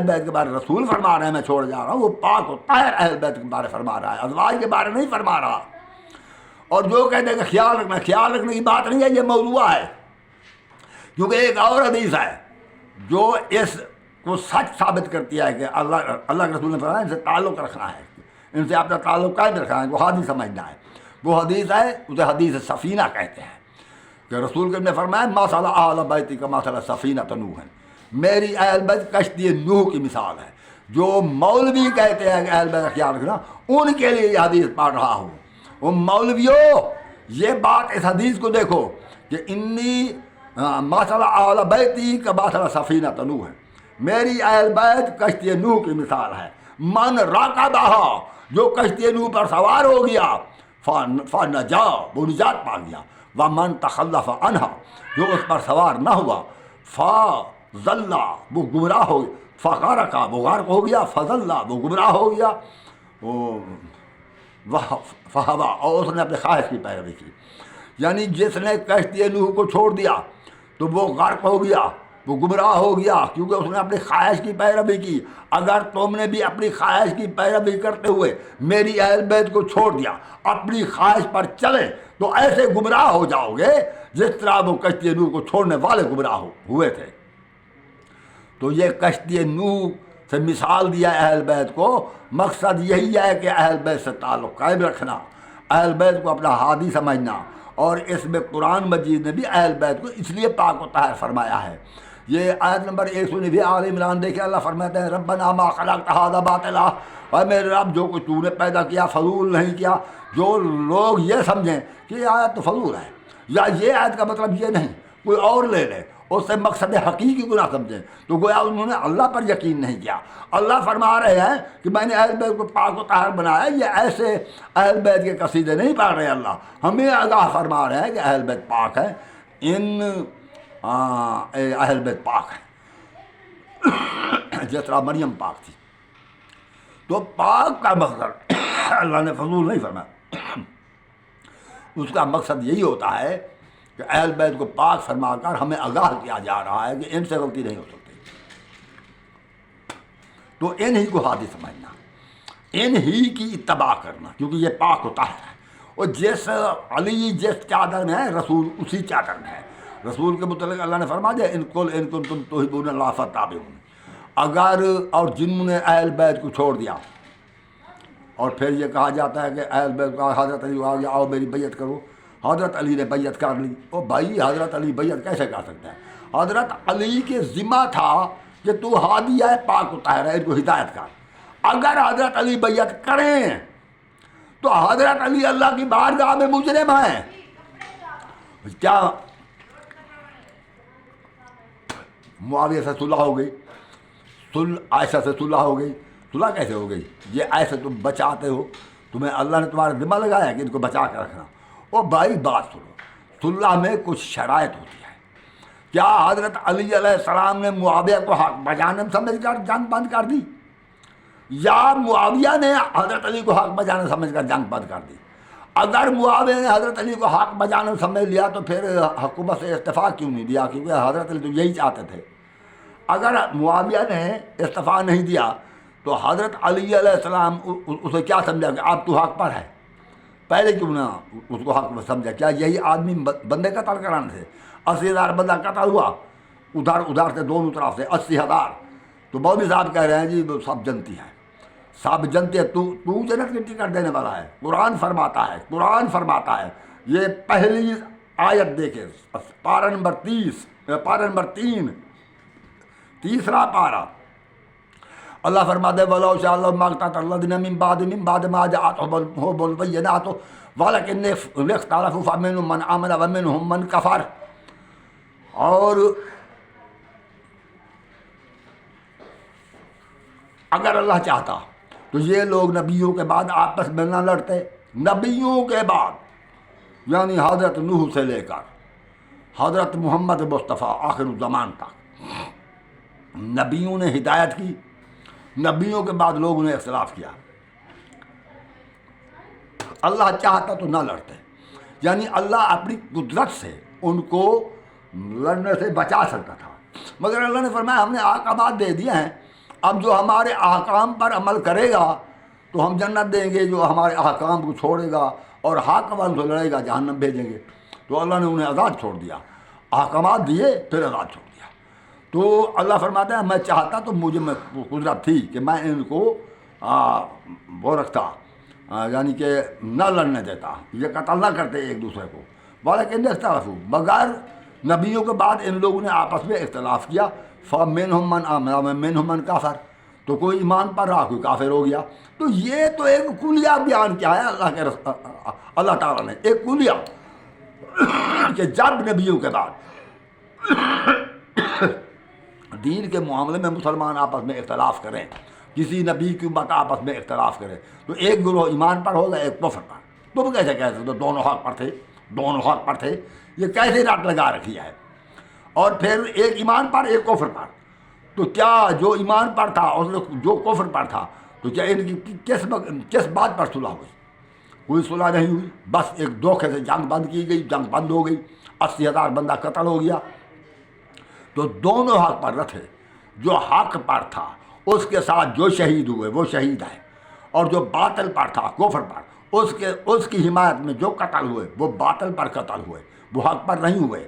بیت کے بارے رسول فرما رہے ہیں میں چھوڑ جا رہا ہوں، وہ پاک ہوتا ہے، اہل بیت کے بارے فرما رہا ہے، ازواج کے بارے نہیں فرما رہا۔ اور جو کہتے ہیں کہ خیال رکھنا، خیال رکھنے کی بات نہیں ہے، یہ موضوع ہے، کیونکہ ایک اور حدیث ہے جو اس کو سچ ثابت کرتی ہے کہ اللہ کے رسول نے فرمایا ان سے تعلق رکھنا ہے، ان سے اپنا تعلق قائم رکھنا ہے، وہ حدیث سمجھنا ہے۔ وہ حدیث ہے، اسے حدیث سفینہ کہتے ہیں، کہ رسول کریم نے فرمایا مثل اہل بیتی کمثل سفینۃ نوح، میری اہل بیت کشتی نوح کی مثال ہے۔ جو مولوی کہتے ہیں کہ اہل بیت کا خیال رکھنا، ان کے لیے یہ حدیث پڑھ رہا ہوں۔ وہ مولویوں، یہ بات اس حدیث کو دیکھو کہ انی مثل اہل بیتی کمثل سفینۃ نوح، میری اہل بیت کشتی نوح کی مثال ہے۔ من راکبہا، جو کشتی نوح پر سوار ہو گیا، فنجا، وہ نجات پا گیا، ومن تخلف عنہا، جو اس پر سوار نہ ہوا، فضل، وہ گمراہ ہو گیا، فغرق، وہ غرق ہو گیا، فضل، وہ گمراہ ہو گیا، فہوا، اور اس نے اپنے خواہش کی پیروی کی۔ یعنی جس نے کشتی نوح کو چھوڑ دیا تو وہ غرق ہو گیا، وہ گمراہ ہو گیا، کیونکہ اس نے اپنی خواہش کی پیروی کی۔ اگر تم نے بھی اپنی خواہش کی پیروی کرتے ہوئے میری اہل بیت کو چھوڑ دیا، اپنی خواہش پر چلے، تو ایسے گمراہ ہو جاؤ گے جس طرح وہ کشتی نوح کو چھوڑنے والے گمراہ ہوئے تھے۔ تو یہ کشتی نوح سے مثال دیا اہل بیت کو، مقصد یہی ہے کہ اہل بیت سے تعلق قائم رکھنا، اہل بیت کو اپنا ہادی سمجھنا۔ اور اس میں قرآن مجید نے بھی اہل بیت کو اس لیے پاک و طاہر فرمایا ہے۔ یہ آیت نمبر 190 آل عمران دیکھیں، اللہ فرماتے ہیں ربنا ما خلقت ھذا باطلا، اور میرے رب جو کچھ تو نے پیدا کیا فضول نہیں کیا۔ جو لوگ یہ سمجھیں کہ یہ آیت تو فضول ہے، یا یہ آیت کا مطلب یہ نہیں، کوئی اور لے لے، اس سے مقصد حقیقی کو نہ سمجھیں، تو گویا انہوں نے اللہ پر یقین نہیں کیا۔ اللہ فرما رہے ہیں کہ میں نے اہل بیت کو پاک و طاہر بنایا، یہ ایسے اہل بیت کے قصیدے نہیں پڑھ رہے، اللہ ہمیں آگاہ فرما رہے ہیں کہ اہل بیت پاک ہے، ان اہل بیت پاک ہے، جس طرح مریم پاک تھی۔ تو پاک کا مقصد اللہ نے فضول نہیں فرمایا، اس کا مقصد یہی ہوتا ہے کہ اہل بیت کو پاک فرما کر ہمیں آگاہ کیا جا رہا ہے کہ ان سے غلطی نہیں ہو سکتی، تو ان ہی کو ہادی سمجھنا، ان ہی کی اتباع کرنا، کیونکہ یہ پاک ہوتا ہے۔ اور جس علی جس چادر میں ہے، رسول اسی چادر میں ہے۔ رسول کے متعلق اللہ نے فرما دیا ان کنتم تحبون اللہ فاتبعونی، اگر اور جنہوں نے اہل بیت کو چھوڑ دیا، اور پھر یہ کہا جاتا ہے کہ اہل بیت کا حضرت علی آ گیا، آؤ میری بیعت کرو، حضرت علی نے بیعت کر لی۔ او بھائی، حضرت علی بیعت کیسے کر سکتا ہے؟ حضرت علی کے ذمہ تھا کہ تو ہادی ہے، پاک و طاہر ہے، ان کو ہدایت کر۔ اگر حضرت علی بیعت کریں تو حضرت علی اللہ کی بارگاہ میں مجرم ہیں. کیا معاویہ سے صلح ہو گئی، عائشہ سے صلح ہو گئی. صلح کیسے ہو گئی؟ یہ ایسے تم بچاتے ہو، تمہیں اللہ نے تمہارا ذمہ لگایا ہے کہ ان کو بچا کے رکھنا. او بھائی بات سنو، صلح میں کچھ شرائط ہوتی ہے. کیا حضرت علی علیہ السلام نے معاویہ کو حق بجانب سمجھ کر جنگ بند کر دی، یا معاویہ نے حضرت علی کو حق بجانب سمجھ کر جنگ بند کر دی؟ اگر معاویہ نے حضرت علی کو حق بجانب سمجھ لیا تو پھر حکومت سے استعفیٰ کیوں نہیں دیا؟ کیونکہ حضرت علی تو یہی چاہتے تھے. اگر معاویہ نے استعفیٰ نہیں دیا تو حضرت علی علیہ السلام اسے کیا سمجھا کہ اب تو حق پر ہے؟ پہلے کیوں نہ اس کو حق پر سمجھا؟ کیا یہی آدمی بندے قتل کرانے تھے؟ 80,000 بندہ قتل ہوا ادھر سے دونوں طرف سے 80,000. تو مولوی صاحب کہہ رہے ہیں جی سب جنتی ہیں، سب جنتی ہے، تو جنت کی ٹکٹ دینے والا ہے. قرآن فرماتا ہے، قرآن فرماتا ہے. یہ پہلی آیت دیکھیں، پارہ نمبر 30، پارہ نمبر 3، تیسرا پارہ. اللہ فرماتا ہے وَلَوْ شَاءَ اللَّهُ مَا اقْتَتَلَ الَّذِينَ مِن بَعْدِ مَا جَاءَتْهُمُ الْبَيِّنَاتُ وَلَكِنَّ اخْتَلَفُوا فَمِنْهُم مَّنْ آمَنَ وَمِنْهُم مَّنْ كَفَرَ. اور اگر اللہ چاہتا تو یہ لوگ نبیوں کے بعد آپس میں نہ لڑتے. نبیوں کے بعد یعنی حضرت نوح سے لے کر حضرت محمد مصطفیٰ آخر الزمان تک نبیوں نے ہدایت کی، نبیوں کے بعد لوگوں نے اختلاف کیا. اللہ چاہتا تو نہ لڑتے، یعنی اللہ اپنی قدرت سے ان کو لڑنے سے بچا سکتا تھا، مگر اللہ نے فرمایا ہم نے احکامات دے دیے ہیں، اب جو ہمارے احکام پر عمل کرے گا تو ہم جنت دیں گے، جو ہمارے احکام کو چھوڑے گا اور حق والوں سے لڑے گا جہنم بھیجیں گے. تو اللہ نے انہیں آزاد چھوڑ دیا، احکامات دیے پھر آزاد چھوڑ دیا. تو اللہ فرماتا ہے میں چاہتا تو مجھے میں قدرت تھی کہ میں ان کو وہ رکھتا، یعنی کہ نہ لڑنے دیتا، یہ قتل نہ کرتے ایک دوسرے کو. وَلَكِنَّ اخْتَلَفُوا، مگر نبیوں کے بعد ان لوگوں نے آپس میں اختلاف کیا. فَمِنْهُم مَّنْ آمَنَ وَمِنْهُم مَّنْ كَفَرَ، تو کوئی ایمان پر رہا کوئی کافر ہو گیا. تو یہ تو ایک کلیہ بیان کیا ہے اللہ تعالیٰ نے، ایک کلیہ کہ جب نبیوں کے بعد دین کے معاملے میں مسلمان آپس میں اختلاف کریں، کسی نبی کی امت آپس میں اختلاف کرے، تو ایک گروہ ایمان پر ہوگا ایک کفر پر. تم کیسے کہہ سکتے؟ دونوں حق پر تھے، دونوں حق پر تھے. یہ کیسے رٹ لگا رکھی ہے؟ اور پھر ایک ایمان پر ایک کفر پر. تو کیا جو ایمان پر تھا اور جو کفر پر تھا، تو کیا ان کی کس بات پر صلح ہوئی؟ کوئی صلح نہیں ہوئی. بس ایک دھوکے سے جنگ بند کی گئی، جنگ بند ہو گئی، 80,000 بندہ قتل ہو گیا. تو دونوں حق پر رہے. جو حق پر تھا اس کے ساتھ جو شہید ہوئے وہ شہید ہیں، اور جو باطل پر تھا کفر پر اس کی حمایت میں جو قتل ہوئے وہ باطل پر قتل ہوئے، وہ حق پر نہیں ہوئے.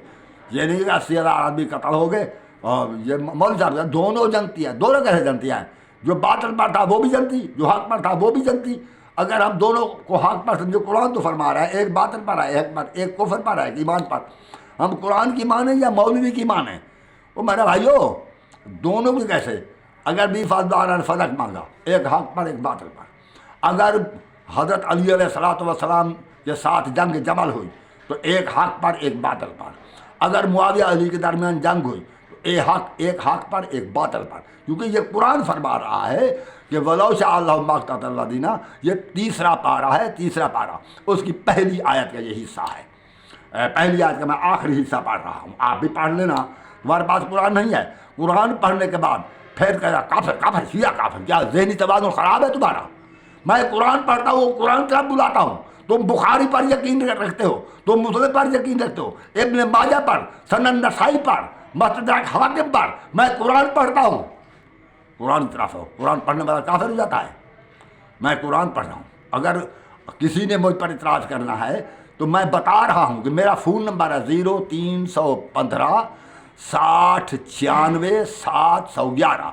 یہ نہیں کہ 80,000 آدمی قتل ہو گئے اور یہ مولوی صاحب دونوں جنتی ہیں. دونوں کیسے جنتی ہیں؟ جو باطل پر تھا وہ بھی جنتی، جو حق پر تھا وہ بھی جنتی. اگر ہم دونوں کو حق پر سمجھو، قرآن تو فرما رہا ہے ایک باطل پر ہے، ایک کفر پر ہے، ایک ایمان پر. ہم قرآن کی مانیں یا مولوی کی مانیں؟ وہ میرے بھائیو دونوں کی کیسے؟ اگر بھی فضل فلک مانگا، ایک حق پر ایک باطل پر. اگر حضرت علی علیہ السلام کے ساتھ جنگ جمل ہوئی تو ایک حق پر ایک باطل پر. اگر معاویہ علی کے درمیان جنگ ہوئی تو ایک حق پر ایک باطل پر. کیونکہ یہ قرآن فرما رہا ہے کہ وَلَوْ شَاءَ اللَّهُ مَا اقْتَتَلَ الَّذِينَ، یہ تیسرا پارہ ہے، تیسرا پارہ اس کی پہلی آیت کا یہ حصہ ہے. پہلی آیت کا میں آخری حصہ پڑھ رہا ہوں، آپ بھی پڑھ لینا. تمہارے پاس قرآن نہیں ہے، قرآن پڑھنے کے بعد پھر کہہ رہا کافر شیعہ کافر. کیا ذہنی توازن خراب ہے تمہارا؟ میں قرآن پڑھتا ہوں، قرآن طرف بلاتا ہوں. تم بخاری پر یقین رکھتے ہو، تم مسلم پر یقین رکھتے ہو، ابن ماجہ پر، سنن نسائی پر، مستدرک حاکم پر. میں قرآن پڑھتا ہوں. قرآن طرف ہو، قرآن پڑھنے والا کافر ہو جاتا ہے. میں قرآن پڑھ رہا ہوں. اگر کسی نے مجھ پر اعتراض کرنا ہے تو میں بتا رہا ہوں کہ میرا فون نمبر ہے 0315 60 96 711.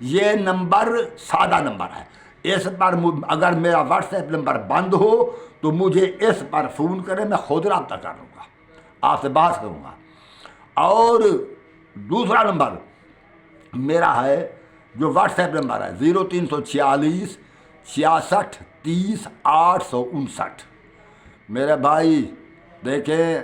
یہ نمبر سادہ نمبر ہے. اس پر اگر میرا واٹس ایپ نمبر بند ہو تو مجھے اس پر فون کریں، میں خود رابطہ کر لوں گا، آپ سے بات کروں گا. اور دوسرا نمبر میرا ہے جو واٹس ایپ نمبر ہے 0346 66 30 859۔ میرے بھائی دیکھیں،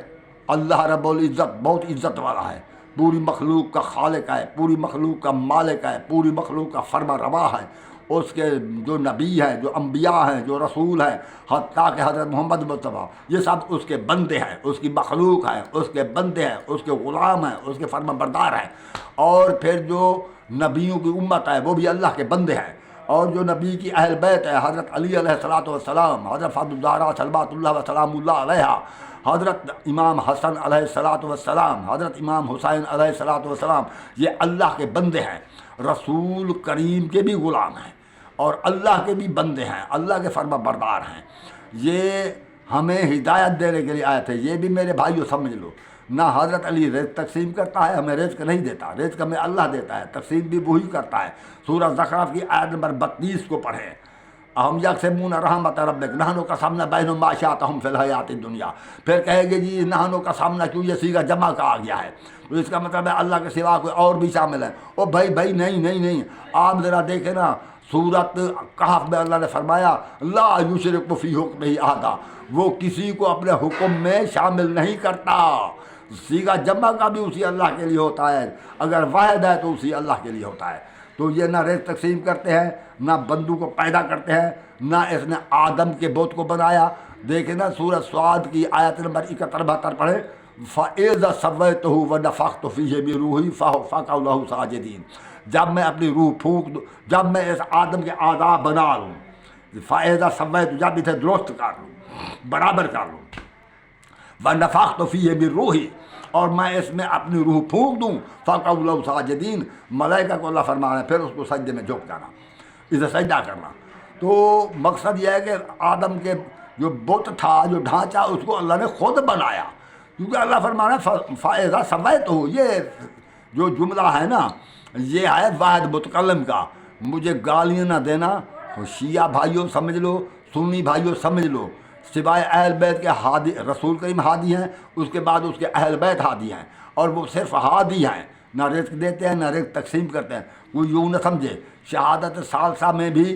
اللہ رب العزت بہت عزت والا ہے، پوری مخلوق کا خالق ہے، پوری مخلوق کا مالک ہے، پوری مخلوق کا فرما روا ہے۔ اس کے جو نبی ہیں، جو انبیاء ہیں، جو رسول ہیں، حتیٰ کہ حضرت محمد مصطفیٰ، یہ سب اس کے بندے ہیں، اس کی مخلوق ہیں، اس کے بندے ہیں، اس کے غلام ہیں، اس کے فرما بردار ہیں۔ اور پھر جو نبیوں کی امت ہے وہ بھی اللہ کے بندے ہیں، اور جو نبی کی اہل بیت ہے، حضرت علی علیہ الصلوۃ والسلام، حضرت فاطمہ الزہرا صلوات اللہ وسلام اللہ علیہا، حضرت امام حسن علیہ الصلوۃ والسلام، حضرت امام حسین علیہ الصلوۃ والسلام، یہ اللہ کے بندے ہیں، رسول کریم کے بھی غلام ہیں اور اللہ کے بھی بندے ہیں، اللہ کے فرما بردار ہیں۔ یہ ہمیں ہدایت دینے کے لیے آئے تھے۔ یہ بھی میرے بھائیو سمجھ لو، نہ حضرت علی رزق تقسیم کرتا ہے، ہمیں رزق نہیں دیتا، رزق ہمیں اللہ دیتا ہے، تقسیم بھی وہی کرتا ہے۔ سورہ زخرف کی آیت نمبر 32 کو پڑھیں، ہم یقسمون رحمت ربک نحن قسمنا بینہم معیشتہم فی الحیات الدنیا۔ پھر کہے گے جی نحن قسمنا، کیوں یہ صیغہ جمع کا آ گیا ہے، تو اس کا مطلب ہے اللہ کے سوا کوئی اور بھی شامل ہے۔ او بھائی نہیں، آپ ذرا دیکھیں نا، سورت کہف میں اللہ نے فرمایا لا یشرک فی حکمہ احدا، وہ کسی کو اپنے حکم میں شامل نہیں کرتا۔ صیغہ جمع کا بھی اسی اللہ کے لیے ہوتا ہے، اگر واحد ہے تو اسی اللہ کے لیے ہوتا ہے۔ تو یہ نہ رزق تقسیم کرتے ہیں، نہ بندوں کو پیدا کرتے ہیں، نہ اس نے آدم کے بت کو بنایا۔ دیکھیں نا سورۃ صاد کی آیت نمبر 71-72 پڑھیں، فَإِذَا سَوَّيْتُهُ وَنَفَخْتُ فِيهِ مِن رُوحِي فَقَعُوا لَهُ سَاجِدِينَ۔ جب میں اپنی روح پھونک دوں، جب میں اس آدم کے اعضاء بنا لوں، فَإِذَا سَوَّيْتُ، جب اسے درست کر لوں، برابر کر لوں، وَنَفَخْتُ فِيهِ مِن رُوحِي، اور میں اس میں اپنی روح پھونک دوں، فَقَعُوا لَهُ سَاجِدِينَ، ملائکہ کو اللہ فرما رہے ہیں پھر اس کو سجدے میں جھک جانا، اسے سجدہ کرنا۔ تو مقصد یہ ہے کہ آدم کے جو بت تھا، جو ڈھانچہ، اس کو اللہ نے خود بنایا، کیونکہ اللہ فرما رہا ہے فائدہ سویت ہو، یہ جو جملہ ہے نا یہ ہے واحد متکلم کا۔ مجھے گالیاں نہ دینا، شیعہ بھائیوں سمجھ لو، سنی بھائیوں سمجھ لو، سوائے اہل بیت کے ہادی، رسول کریم ہادی ہیں، اس کے بعد اس کے اہل بیت ہادی ہیں، اور وہ صرف ہادی ہیں، نہ رزق دیتے ہیں نہ رزق تقسیم کرتے ہیں۔ کوئی یوں نہ سمجھے شہادت ثالثہ میں بھی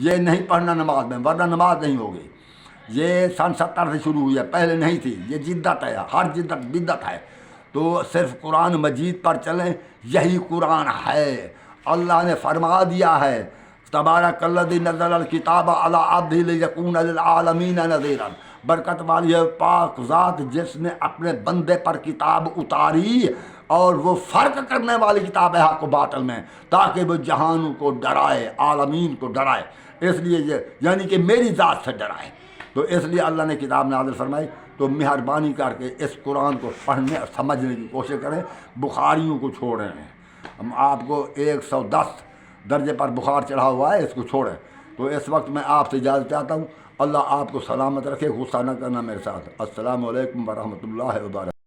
یہ نہیں پڑھنا نماز میں، ورنہ نماز نہیں ہوگی۔ یہ سن 70 سے شروع ہوئی ہے، پہلے نہیں تھی، یہ جدت ہے، ہر جدت بدعت ہے۔ تو صرف قرآن مجید پر چلیں، یہی قرآن ہے۔ اللہ نے فرما دیا ہے تبارک الذی نزل الکتاب علی عبدہ لیکون للعالمین نذیرا، برکت والی ہے پاک ذات جس نے اپنے بندے پر کتاب اتاری، اور وہ فرق کرنے والی کتاب ہے حق و باطل میں، تاکہ وہ جہانوں کو ڈرائے، عالمین کو ڈرائے، اس لیے یہ یعنی کہ میری ذات سے ڈرائے۔ تو اس لیے اللہ نے کتاب نازل فرمائی۔ تو مہربانی کر کے اس قرآن کو پڑھنے اور سمجھنے کی کوشش کریں، بخاریوں کو چھوڑیں۔ ہم آپ کو 110 درجے پر بخار چڑھا ہوا ہے، اس کو چھوڑیں۔ تو اس وقت میں آپ سے اجازت چاہتا ہوں، اللہ آپ کو سلامت رکھے، غصہ نہ کرنا میرے ساتھ۔ السلام علیکم ورحمۃ اللہ وبرکاتہ۔